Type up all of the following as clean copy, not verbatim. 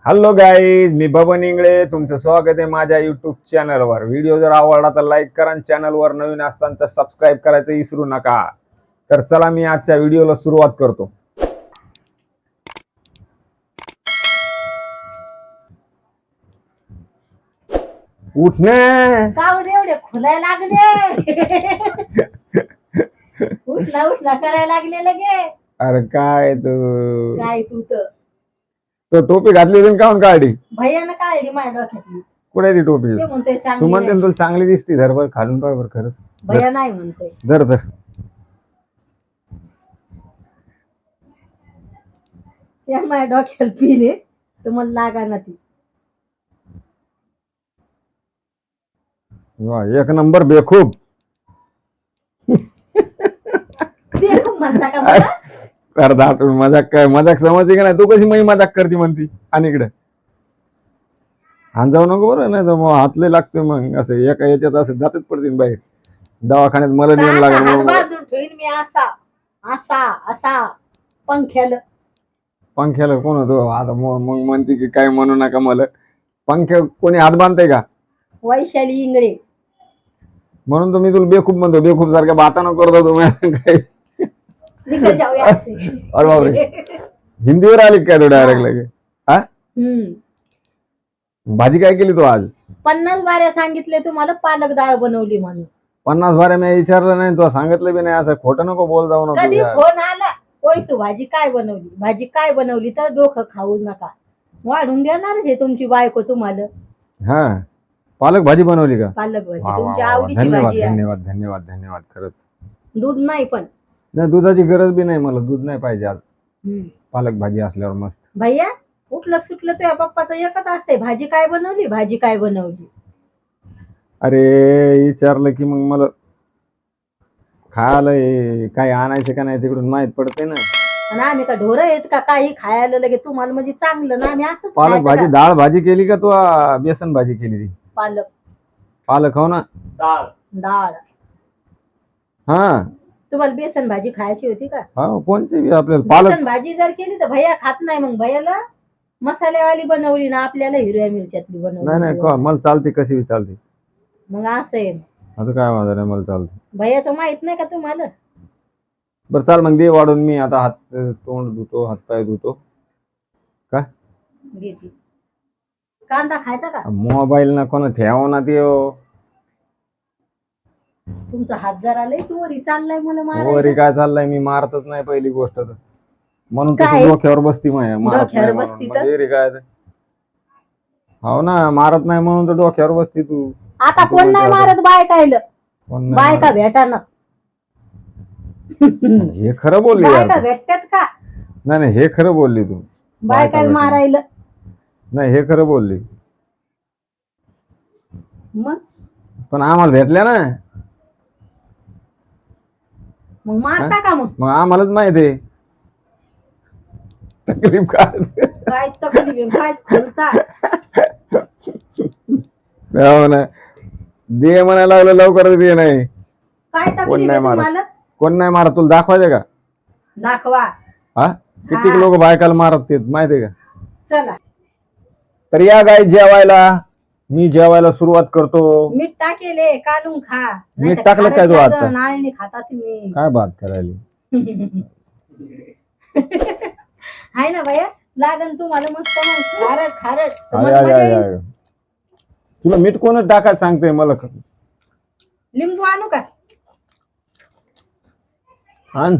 Hello guys, मी बबन इंगळे. तुमचं स्वागत आहे माझ्या युट्यूब चॅनलवर. व्हिडिओ जर आवडला तर लाईक करा आणि चॅनलवर नवीन असताना तर सबस्क्राईब करायचं विसरू नका. तर चला मी आजच्या व्हिडिओला सुरुवात करतो. उठणे कावडे एवढे खुलायला लागले. उठला उठला करायला लागले लगे. अरे काय तू काय तू तर तो टोपी घातली काऊन काढी? भैयानं काढली माझ्या डोक्यातली. कुठे ती टोपी? ते म्हणतोय तू चांगली म्हणते नाही. ना तुला चांगली दिसती. धर बर खालून पाय बर. खरंच भैया नाही म्हणतोय. धर धर. त्या माझ्या डोक्याला पिले तर मला लागा ना ती. वा, एक नंबर बेखूब. ते खूप म्हणता का मला? अर्धा आठवून मजाक काय? मजाक समजते का नाही? तू कशी मी मजाक करते म्हणती? आणि इकडे हात जाऊ नको बरं, नाही तर मग हातले लागते. मग असं एका याच्यात असं जातच पडतील बाहेर. दवाखान्यात मला तर नेम असा हात लागेल. बांधून ठेवीन मी असा असा असा पंख्याला. पंख्याला कोण होतो आता? मग म्हणते की काय म्हणू नका मला. पंख्या कोणी हात बांधते का? वैशाली इंगळे. म्हणून तर मी तुला बेखूब म्हणतो. बेखूब सारख्या बाता नको करतो तुम्ही काय. निघत जाऊया असे. अरे बापरे, हिंदीवर आली काय तू डायरेक्ट लगे? हा, भाजी काय केली तू आज? 50 बाऱ्या सांगितले तुम्हाला पालक डाळ बनवली म्हणून. 50 बारे मी विचारलं नाही, तुला सांगितलं बी नाही. असं खोटं नको बोल जाऊ नको कधी यार. फोन आला ओयसू भाजी काय बनवली, भाजी काय बनवली, तर डोकं खाऊ नका. वाढून देणार हे तुमची बायको तुम्हाला. हा, पालक भाजी बनवली का? पालक भाजी वा वा तुमच्या वा वा. आवडीची धन्यवाद भाजी आहे. धन्यवाद धन्यवाद धन्यवाद. खरंच दूध नाही पण. नाही, दुधाची गरज बी नाही मला. दूध नाही पाहिजे आज. पालक भाजी असल्यावर मस्त. भैया उठलं सुटलं तुझ्या पप्पाचं एकच असते, भाजी काय बनवली, भाजी काय बनवली. अरे विचारलं की मग मला खायला काय आणायचं का नाही तिकडून माहित पडते ना. आणि आम्ही का ढोरं आहेत का काही खायला लगे तुम्हाला म्हणजे चांगलं ना आम्ही असं पालक भाजी डाळ भाजी केली का तू? बेसन भाजी केली ती? पालक पालक हो ना. डाळ डाळ. हा, तुम्हाला बेसन भाजी खायची होती का? हा, कोणची बी आपल्याला पालक. बेसन भाजी जर केली तर भैया खात नाही. मग भैयाला मसाल्यावाली बनवली ना, आपल्याला हिरव्या मिरच्यातली नाही बनवली. नाही, मला चालते, कशी बी चालते. मग असं आहे. आता काय माझं नाही, मला चालते. भैयाचं माहित नाही का तुम्हाला? बरं चाल मग दे वाढून. मी आता हात तोंड धुतो, हात पाय धुतो. का घेते. कांदा खायचा का? मोबाईल ना कोणा ठेवा ना ते. तुमचा हात जरा लय वरी चाललाय मला वरी मारायला. काय चाललंय? मी मारतच नाही पहिली गोष्ट तर. म्हणून तर काय? तू डोक्यावर बसती माया. मारत डोक्यावर नाही बसती म्हणून. तर? म्हणजे रे काय ते? हो ना, मारत नाही म्हणून तर डोक्यावर बसती तू. आता कोण नाही मारत बायकायला. कोण नाही बायका मारत? भेटा ना. हे खरं बोलली यार बायका तू. भेटतात का नाही नाही, हे खरं बोलली तू. बायकाला मारायला? नाही, हे खरं बोलली. मग पण आम्हाला भेटल्या ना. मग मारता का? मग आम्हालाच माहित आहे तकलीफ काय. काय तकलीफ काय खोलता. हो ना, दे म्हणायला लागलं लवकर दे. नाही काय कोण तकलीफ नाही आहे मारत. तुम्हाला? कोण नाही मारत. तुला दाखवायचं का? दाखवा. हा, किती लोक बायकाला मारत ते माहितीये का? चला तर या गाय जेवायला. मी जेवायला सुरुवात करतो. मीठ टाकेले काढून खा. मीठ टाकलं काय तू आता? नाळणी खाता तुम्ही. काय बात करायली? हाय ना भैया, लागन तुम्हाला मस्त मग खारट खारट. अरे तुम्हाला अरे मजा अरे येईल. अरे. तुला मीठ कोण टाकायला सांगते मला? लिंबू आणू का? आण.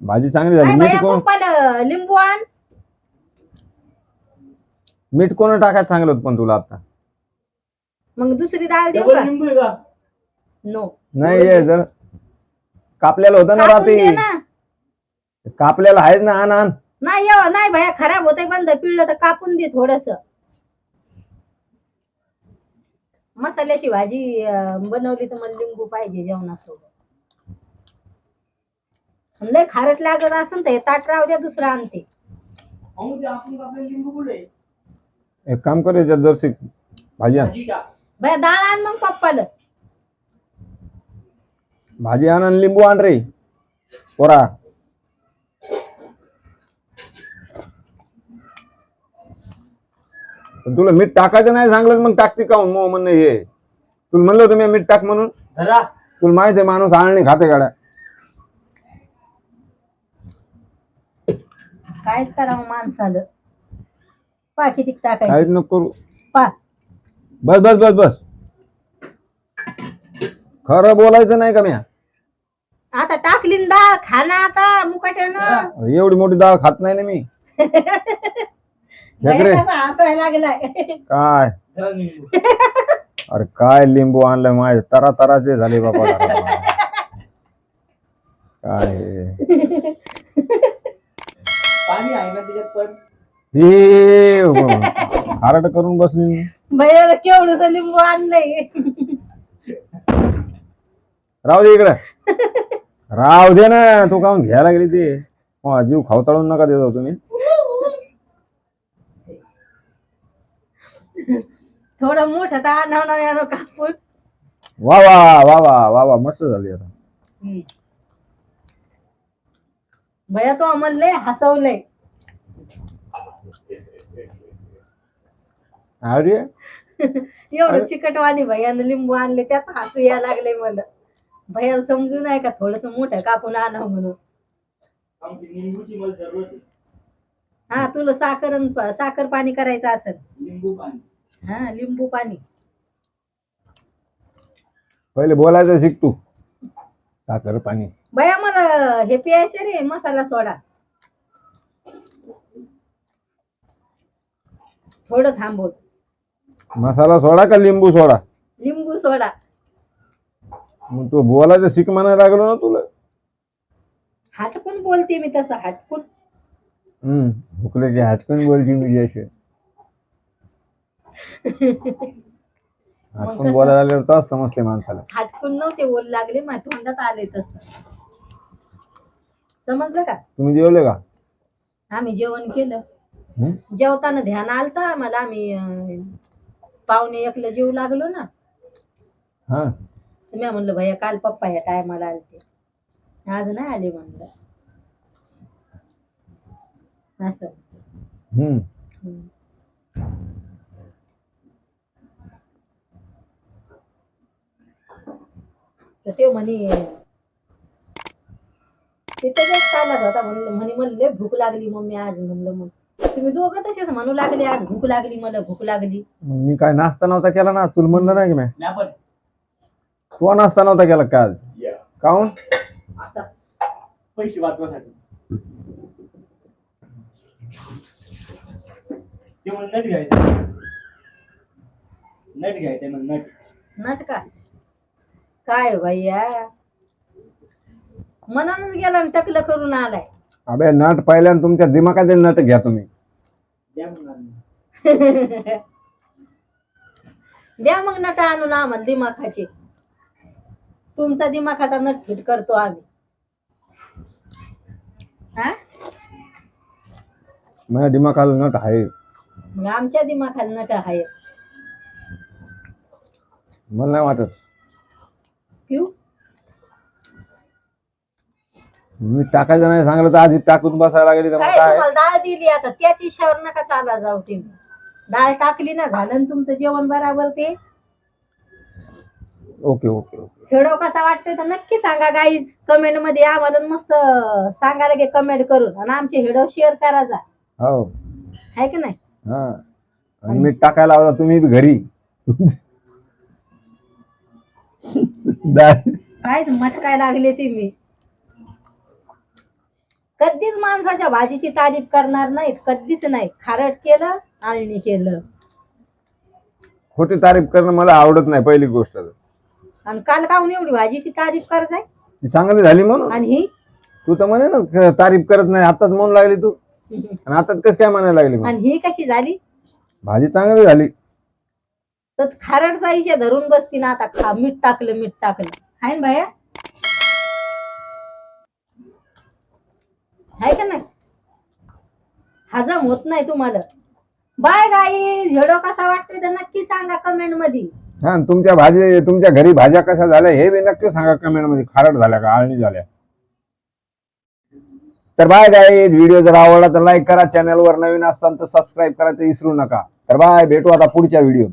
भाजी चांगली काय झाली. भैया मीठ कोण पप्पाला लिंबू आण. मीठ कोण टाकायला सांगलं होतं पण तुला आता? मग दुसरी डाळ देऊ का? नो. नाही, हे जर कापलेलं होतं ना कापून रात्री. दे ना. कापलेलं आहेच ना. आण आण. नाही नाही भैया, खराब होतंय. बंद पिळलं तर कापून दे थोडस. मसाल्याची भाजी बनवली तर मला लिंबू पाहिजे जेवणासोबत. लय खारट लागत असेल तर हे ताट राहू द्या, दुसरं आणते. एक काम कर, याच्यात जरशी भाजी आण. भैया डाळ आण मग पप्पाला. भाजी आण आणि लिंबू आण रे पोरा. पण तुला मीठ टाकायचं नाही सांगलं मग टाकते काहून मग म्हणणं हे तुला म्हणलं होतं मी मीठ टाक म्हणून. धरा. तुला माहिती आहे माणूस आळणी खाते गाड्या. कायच करावं माणसाला. पा किती टाकायचं काहीच नको करू. पा. बस बस बस बस. खरं बोलायचं नाही का मी. आता टाकली ना डाळ खाना आता मुकाट्यानं. एवढी मोठी डाळ खात नाही ना मी. बाया कसा हसायला लागलाय. काय धरा निंबू. अरे काय लिंबू आणलं माझे तरा तराचे झाले बाबा घरात. काय हे? पाणी आहे ना त्याच्यात पण. हे खारट करून बसली. बायाला केवढंसं लिंबू आणलंय. राहू दे इकडे. राहू दे ना तू काहून घ्यायला गेली ते. जीव खावताळून नका देतो तुम्ही. थोडं मोठं तर आणावं कापून. वा वा वा वा वा वा मस्त झाली आता. भया तो आम्हाला लय हसवलंय. अरे एवढं चिकटवाणी भैयानं लिंबू आणले त्यात हसू यायला लागले मला. भैयाला समजून आहे का थोडस मोठं कापून आणावं म्हणून. आमची निंबूची मला जरूरत आहे. हा तुला साखर पाणी करायचं असेल. लिंबू पाणी. हा लिंबू पाणी. पहिले बोलायचं शिक तू. साखर पाणी. भया मला हे प्यायचं रे मसाला सोडा. थोडं थांबव. मसाला सोडा का लिंबू सोडा. लिंबू सोडा. मग तू बोलायचं शिक म्हणायला लागलो ना तुला. हटकून बोलते मी तसं हटकून. भुकले की हटकून बोलची मी जसे. हटकून बोलायला लागल्यावर तर समजते माणसाला. हटकून नव्हते बोल लागले माझ्या तोंडात आले तसं. समजलं का. तुम्ही जेवले का. आम्ही जेवण केलं. जेवताना ध्यान आलतं आम्हाला. आम्ही 12:45 जेवू लागलो ना. हा मी म्हणलं भैया काल पप्पा ह्या टायमाला आलते आज नाही आले म्हणलं असं. तर ते म्हणे ते त्याच्याच चालत होता म्हणले भूक लागली मम्मी आज. म्हणलं मग तुम्ही दोघं तसेच म्हणू लागले आज भूक लागली मला भूक लागली. मी काय नाश्ता नव्हता केला ना. तुला म्हणलं नाही की मी. मी आपण तू नाश्ता नव्हता केला का आज. काहून असाच पैसे वाचवासाठी. ते मग नट घ्यायचं. नट घ्यायचंय मग नट. नट का काय भैया मनानच गेला आणि टकलं करून आलाय. अबे नट पहिल्यानं तुमच्या दिमागात नट घ्या तुम्ही. द्या मग आणून. द्या मग नट आणून आम्हाला दिमाखाचे. तुमचा दिमाखाचा नट फिट करतो आम्ही. हा माझ्या दिमागाला नट आहे. मग आमच्या दिमाखाला नट आहे. मला नाही वाटत. क्यू मी टाकायचं नाही सांगलं तर आधी टाकून बसायला लागली तर मग काय काय. तुम्हाला डाळ दिली आता त्याच इशावर नका चाला जाऊ तुम्ही. डाळ टाकली ना झालं ना तुमचं जेवण बराबर. ते ओके ओके ओके. खेळो कसा वाटतोय तर नक्की सांगा गाईज कमेंट मध्ये. आम्हाला मस्त सांगा लगे कमेंट करून. आणि आमचे व्हिडिओ शेअर करा जा. हो आहे की नाही. हा आणि मी टाकायला होता तुम्ही बी घरी. काय मटकाय लागले ते मी. कधीच माणसाच्या भाजीची तारीफ करणार नाहीत. कधीच नाही. खारट केलं आळणी केलं. खोटी तारीफ करणं मला आवडत नाही पहिली गोष्ट. आणि काल काहून एवढी भाजीची तारीफ करताय. ती चांगली झाली म्हणून. आणि ही तू तर म्हणे ना तारीफ करत नाही. आताच म्हणून लागली तू. आणि आताच कस काय म्हणायला लागली मग. आणि ही कशी झाली. भाजी चांगली झाली. तर खारटचा इशा धरून बसती ना आता. मीठ टाकलं मीठ टाकलं हाय ना भैया. हाय का नाही. हजम होत नाही तुम्हाला. बाय गाईज व्हिडिओ कसा वाटतोय तर नक्की सांगा कमेंट मध्ये. हा तुमच्या घरी भाज्या कशा झाल्या हे बी नक्की सांगा कमेंट मध्ये. खारट झाल्या का आळणी झाल्या. तर बाय गाईज व्हिडिओ जर आवडला तर लाईक करा. चॅनल वर नवीन असताना तर सबस्क्राईब करायचं विसरू नका. तर बाय, भेटू आता पुढच्या व्हिडिओ.